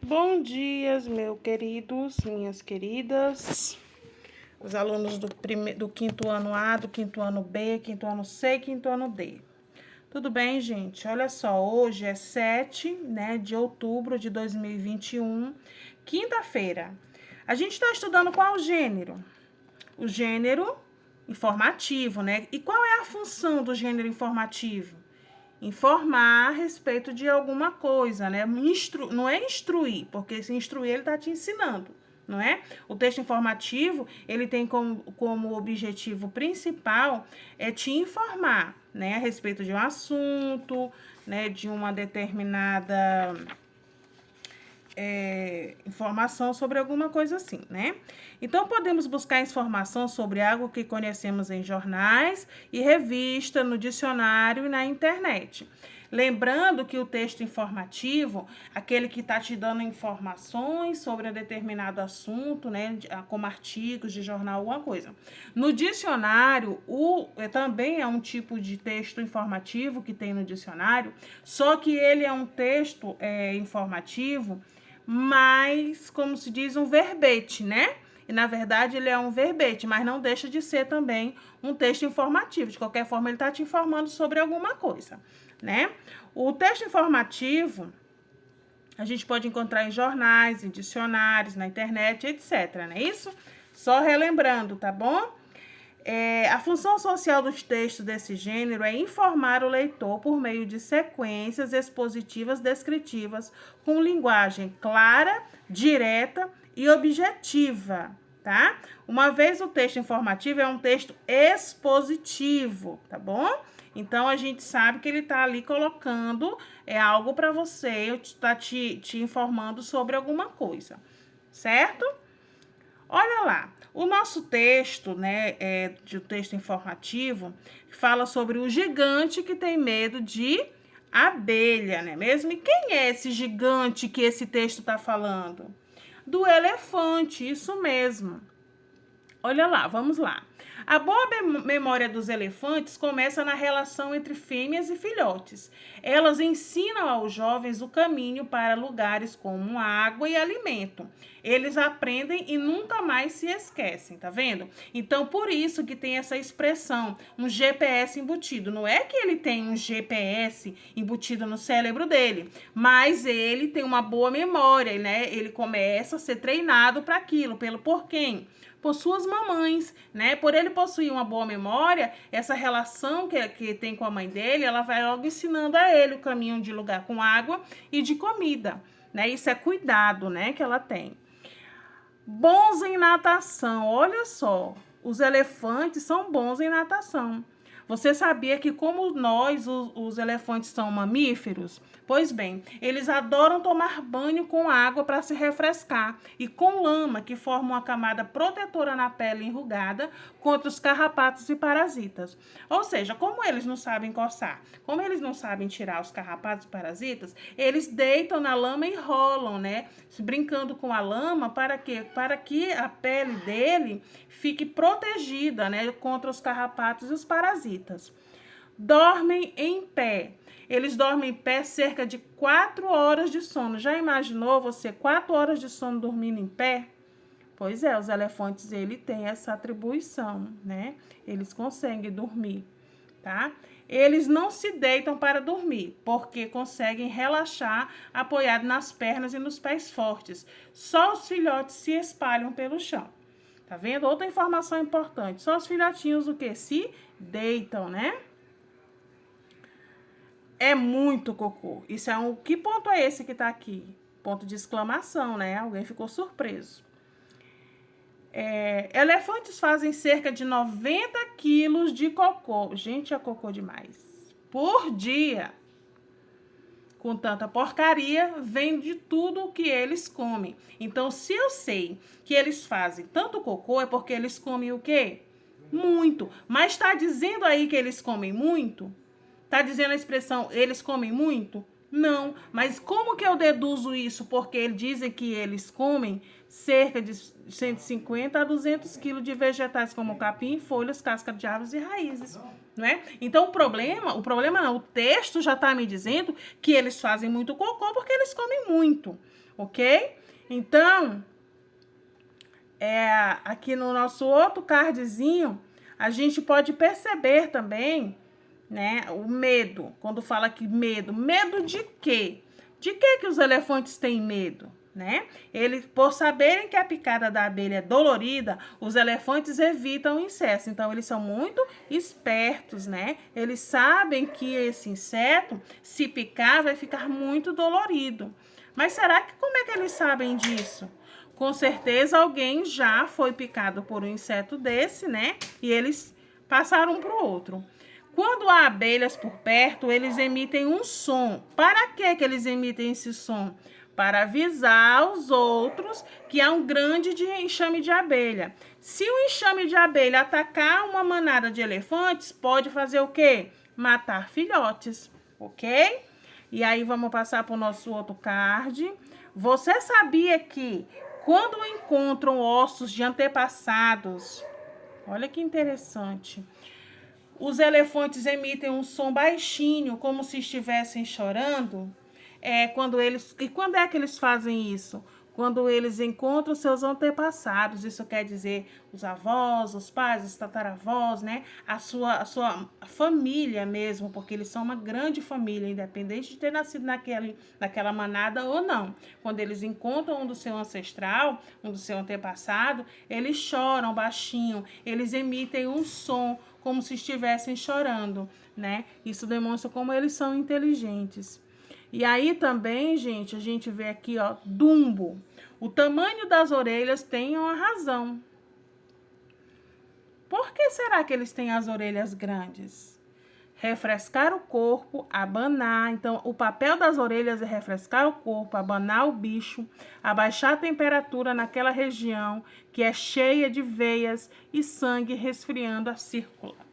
Bom dia, meus queridos, minhas queridas, os alunos do quinto ano A, do quinto ano B, quinto ano C e quinto ano D. Tudo bem, gente? Olha só, hoje é 7, de outubro de 2021, quinta-feira. A gente está estudando qual gênero? O gênero informativo, né? E qual é a função do gênero informativo? Informar a respeito de alguma coisa, né? Não é instruir, porque se instruir ele está te ensinando, não é? O texto informativo, ele tem como objetivo principal te informar, né? A respeito de um assunto, né? De uma determinada informação sobre alguma coisa assim, né? Então, podemos buscar informação sobre algo que conhecemos em jornais e revista, no dicionário e na internet. Lembrando que o texto informativo, aquele que está te dando informações sobre um determinado assunto, né, como artigos de jornal, alguma coisa. No dicionário, também é um tipo de texto informativo que tem no dicionário, só que ele é um texto informativo mais, como se diz, um verbete, né? E, na verdade, ele é um verbete, mas não deixa de ser também um texto informativo. De qualquer forma, ele está te informando sobre alguma coisa, né? O texto informativo, a gente pode encontrar em jornais, em dicionários, na internet, etc, não é isso? Só relembrando, tá bom? A função social dos textos desse gênero é informar o leitor por meio de sequências expositivas descritivas com linguagem clara, direta e objetiva, tá? Uma vez o texto informativo é um texto expositivo, tá bom? Então, a gente sabe que ele está ali colocando algo para você, está te informando sobre alguma coisa, certo? Olha lá, o nosso texto, de texto informativo, fala sobre o gigante que tem medo de abelha, né mesmo? E quem é esse gigante que esse texto está falando? Do elefante, isso mesmo. Olha lá, vamos lá. A boa memória dos elefantes começa na relação entre fêmeas e filhotes. Elas ensinam aos jovens o caminho para lugares como água e alimento. Eles aprendem e nunca mais se esquecem, tá vendo? Então, por isso que tem essa expressão, um GPS embutido. Não é que ele tem um GPS embutido no cérebro dele, mas ele tem uma boa memória, né? Ele começa a ser treinado para aquilo, por quem? Por suas mamães, né? Por ele possuir uma boa memória, essa relação que tem com a mãe dele, ela vai logo ensinando a ele o caminho de lugar com água e de comida, né? Isso é cuidado, né, que ela tem. Bons em natação, olha só, os elefantes são bons em natação. Você sabia que como nós, os elefantes, são mamíferos? Pois bem, eles adoram tomar banho com água para se refrescar e com lama, que forma uma camada protetora na pele enrugada contra os carrapatos e parasitas. Ou seja, como eles não sabem coçar, como eles não sabem tirar os carrapatos e parasitas, eles deitam na lama e rolam, né? Brincando com a lama, para quê? Para que a pele dele fique protegida, né, contra os carrapatos e os parasitas. Dormem em pé. Eles dormem em pé cerca de 4 horas de sono. Já imaginou você 4 horas de sono dormindo em pé? Pois é, os elefantes, ele tem essa atribuição, né? Eles conseguem dormir, tá? Eles não se deitam para dormir, porque conseguem relaxar apoiado nas pernas e nos pés fortes. Só os filhotes se espalham pelo chão. Tá vendo? Outra informação importante. Só os filhotinhos o que? Se deitam, né? É muito cocô. Isso é que ponto é esse que tá aqui? Ponto de exclamação, né? Alguém ficou surpreso. Elefantes fazem cerca de 90 quilos de cocô. Gente, é cocô demais. Por dia. Com tanta porcaria, vem de tudo o que eles comem. Então, se eu sei que eles fazem tanto cocô, é porque eles comem o quê? Muito. Mas está dizendo aí que eles comem muito? Está dizendo a expressão, eles comem muito? Não. Mas como que eu deduzo isso? Porque eles dizem que eles comem cerca de 150 a 200 quilos de vegetais, como capim, folhas, casca de árvores e raízes. Não é? Então, o problema não, o texto já está me dizendo que eles fazem muito cocô porque eles comem muito. ok? Então, aqui no nosso outro cardzinho, a gente pode perceber também, né, o medo. Quando fala que medo de quê? De que os elefantes têm medo, né? Eles, por saberem que a picada da abelha é dolorida, os elefantes evitam o inseto. Então, eles são muito espertos, né? Eles sabem que esse inseto, se picar, vai ficar muito dolorido. Mas será que como é que eles sabem disso? Com certeza alguém já foi picado por um inseto desse, né? E eles passaram para o outro. Quando há abelhas por perto, eles emitem um som. Para que eles emitem esse som? Para avisar os outros que há um grande enxame de abelha. Se o enxame de abelha atacar uma manada de elefantes, pode fazer o quê? Matar filhotes, ok? E aí vamos passar para o nosso outro card. Você sabia que quando encontram ossos de antepassados, olha que interessante, os elefantes emitem um som baixinho, como se estivessem chorando? E quando é que eles fazem isso? Quando eles encontram seus antepassados, isso quer dizer os avós, os pais, os tataravós, né? A sua família mesmo, porque eles são uma grande família, independente de ter nascido naquela manada ou não. Quando eles encontram um do seu ancestral, um do seu antepassado, eles choram baixinho, eles emitem um som como se estivessem chorando, né? Isso demonstra como eles são inteligentes. E aí também, gente, a gente vê aqui, ó, dumbo. O tamanho das orelhas tem uma razão. Por que será que eles têm as orelhas grandes? Refrescar o corpo, abanar. Então, o papel das orelhas é refrescar o corpo, abanar o bicho, abaixar a temperatura naquela região que é cheia de veias e sangue resfriando a circula.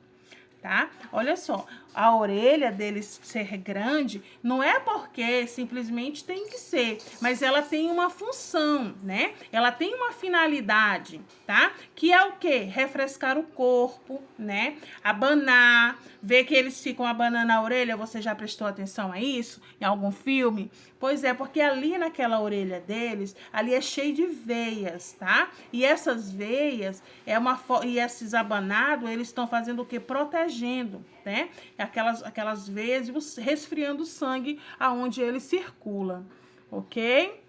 Tá? Olha só, a orelha deles ser grande não é porque simplesmente tem que ser, mas ela tem uma função, né? Ela tem uma finalidade, tá? Que é o quê? Refrescar o corpo, né? Abanar, ver que eles ficam abanando a orelha, você já prestou atenção a isso em algum filme? Pois é, porque ali naquela orelha deles, ali é cheio de veias, tá? E essas veias, e esses abanados, eles estão fazendo o quê? Protegendo, né? Aquelas veias, resfriando o sangue aonde ele circula, ok?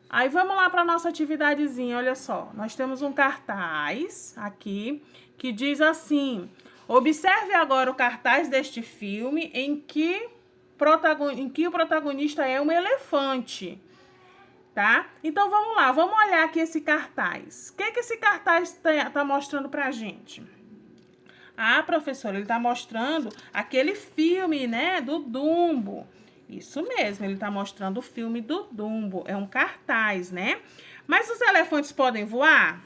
Aí vamos lá para nossa atividadezinha, olha só. Nós temos um cartaz aqui que diz assim: observe agora o cartaz deste filme em que o protagonista é um elefante, tá? Então vamos lá, vamos olhar aqui esse cartaz. O que esse cartaz tá mostrando pra gente? Ah, professora, ele tá mostrando aquele filme, né, do Dumbo. Isso mesmo, ele tá mostrando o filme do Dumbo. É um cartaz, né? Mas os elefantes podem voar?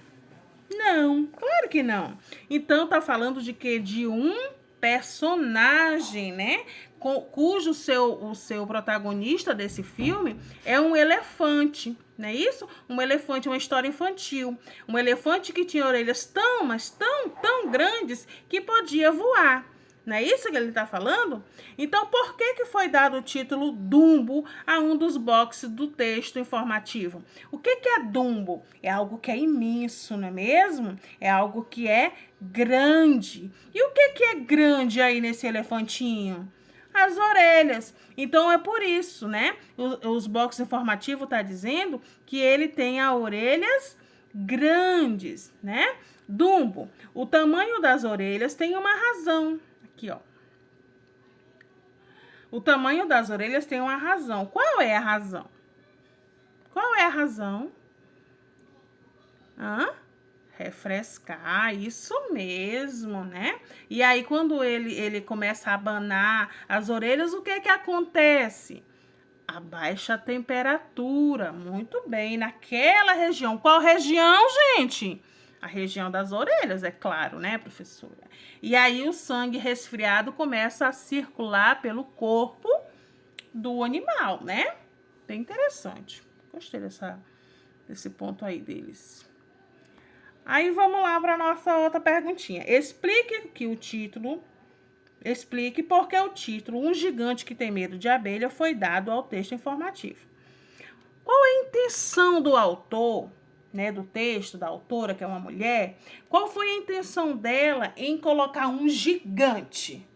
Não, claro que não. Então tá falando de quê? De um personagem, né? Cujo o seu protagonista desse filme é um elefante, não é isso? Um elefante, uma história infantil. Um elefante que tinha orelhas mas tão grandes que podia voar. Não é isso que ele está falando? Então, por que foi dado o título Dumbo a um dos boxes do texto informativo? O que é Dumbo? É algo que é imenso, não é mesmo? É algo que é grande. E o que é grande aí nesse elefantinho? As orelhas. Então, é por isso, né? Os boxes informativos tá dizendo que ele tem as orelhas grandes, né? Dumbo. O tamanho das orelhas tem uma razão. Aqui, ó. O tamanho das orelhas tem uma razão. Qual é a razão? Qual é a razão? Refrescar, isso mesmo, né? E aí, quando ele começa a abanar as orelhas, o que acontece? Abaixa a temperatura. Muito bem, naquela região. Qual região, gente? A região das orelhas, é claro, né, professora? E aí o sangue resfriado começa a circular pelo corpo do animal, né? Bem interessante. Gostei desse ponto aí deles. Aí vamos lá para nossa outra perguntinha. Explique por que o título Um Gigante que Tem Medo de Abelha foi dado ao texto informativo. Qual é a intenção do autor, né, do texto, da autora, que é uma mulher? Qual foi a intenção dela em colocar um gigante,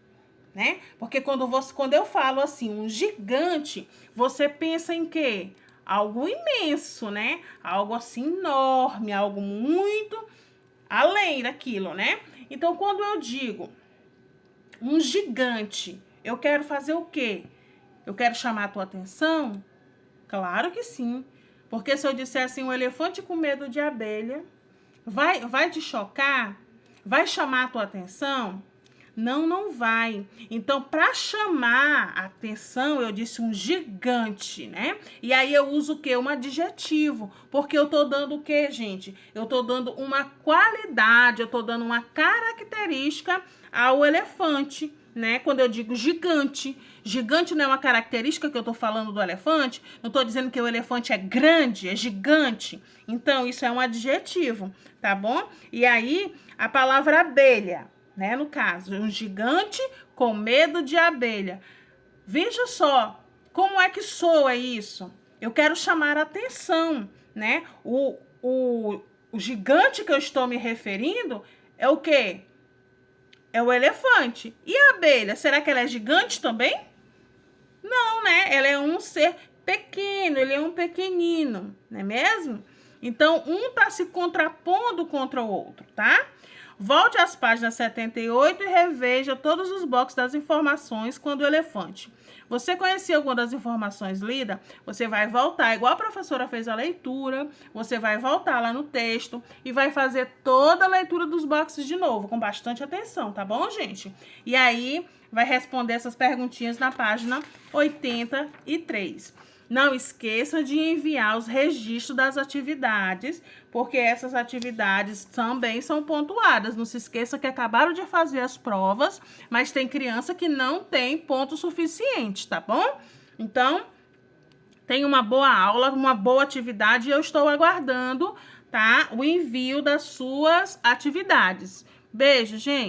né? Porque quando eu falo assim, um gigante, você pensa em quê? Algo imenso, né? Algo assim enorme, algo muito além daquilo, né? Então, quando eu digo um gigante, eu quero fazer o quê? Eu quero chamar a tua atenção? Claro que sim. Porque se eu disser assim, um elefante com medo de abelha, vai te chocar? Vai chamar a tua atenção? Não, não vai. Então, para chamar a atenção, eu disse um gigante, né? E aí eu uso o quê? Um adjetivo. Porque eu tô dando o quê, gente? Eu tô dando uma qualidade, eu tô dando uma característica ao elefante, né? Quando eu digo gigante. Gigante não é uma característica que eu tô falando do elefante. Não tô dizendo que o elefante é grande, é gigante. Então, isso é um adjetivo, tá bom? E aí, a palavra abelha, né? No caso, um gigante com medo de abelha. Veja só, como é que soa isso? Eu quero chamar a atenção, né? O gigante que eu estou me referindo é o quê? É o elefante. E a abelha, será que ela é gigante também? Não, né? Ela é um ser pequeno, ele é um pequenino, não é mesmo? Então, um está se contrapondo contra o outro, tá? Volte às páginas 78 e reveja todos os blocos das informações quando o elefante. Você conhecia alguma das informações lidas? Você vai voltar, igual a professora fez a leitura, você vai voltar lá no texto e vai fazer toda a leitura dos boxes de novo, com bastante atenção, tá bom, gente? E aí, vai responder essas perguntinhas na página 83. Não esqueça de enviar os registros das atividades, porque essas atividades também são pontuadas. Não se esqueça que acabaram de fazer as provas, mas tem criança que não tem ponto suficiente, tá bom? Então, tenha uma boa aula, uma boa atividade e eu estou aguardando, tá? O envio das suas atividades. Beijo, gente!